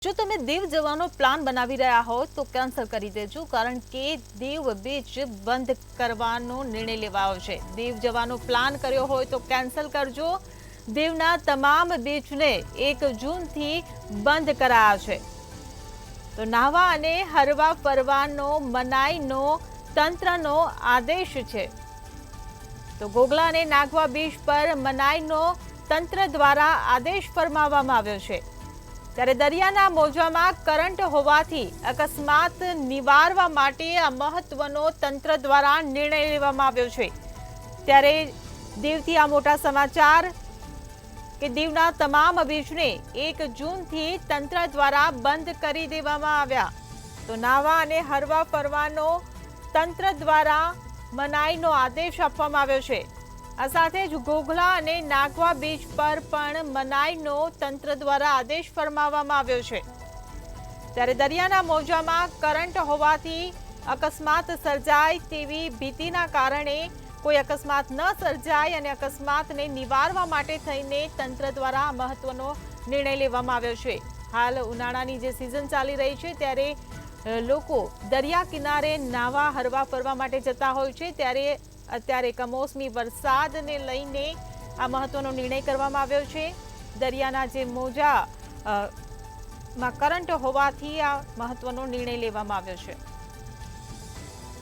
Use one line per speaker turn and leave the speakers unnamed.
જો તમે દીવ જવાનો પ્લાન બનાવી રહ્યા હો તો કેન્સલ કરી દેજો, કારણ કે દીવ બીચ બંધ કરવાનો નિર્ણય લેવાયો છે। દીવ જવાનો પ્લાન કર્યો હોય તો કેન્સલ કરજો। દીવના તમામ બીચને 1 જૂનથી બંધ કરાયા છે। તો નાહવા અને હરવા ફરવાનો મનાઈનો તંત્રનો આદેશ છે। તો ઘોઘલા અને નાગવા બીચ પર મનાઈનો તંત્ર દ્વારા આદેશ ફરમાવવામાં આવ્યો છે। ત્યારે દરિયાના મોજામાં કરંટ હોવાથી અકસ્માત નિવારવા માટે આ મહત્વનો તંત્ર દ્વારા નિર્ણય લેવામાં આવ્યો છે। ત્યારે દીવથી આ મોટા સમાચાર કે દીવના તમામ બીચને 1 જૂનથી તંત્ર દ્વારા બંધ કરી દેવામાં આવ્યા। તો નાહવા અને હરવા ફરવાનો તંત્ર દ્વારા મનાઈનો આદેશ આપવામાં આવ્યો છે। આ સાથે જ ઘોઘલા અને નાગવા બીચ પર પણ મનાઈનો તંત્ર દ્વારા આદેશ ફરમાવવામાં આવ્યો છે। ત્યારે દરિયાના મોજામાં કરંટ હોવાથી અકસ્માત સર્જાય તેવી ભીતિના કારણે કોઈ અકસ્માત ન સર્જાય અને અકસ્માતને નિવારવા માટે થઈને તંત્ર દ્વારા મહત્વનો નિર્ણય લેવામાં આવ્યો છે। હાલ ઉનાળાની જે સિઝન ચાલી રહી છે ત્યારે લોકો દરિયા કિનારે નાહવા હરવા ફરવા માટે જતા હોય છે। ત્યારે અત્યારે કમોસમી વરસાદને લઈને આ મહત્વનો નિર્ણય કરવામાં આવ્યો છે। દરિયાના જે મોજા માં કરંટ હોવાથી આ મહત્વનો નિર્ણય લેવામાં આવ્યો છે।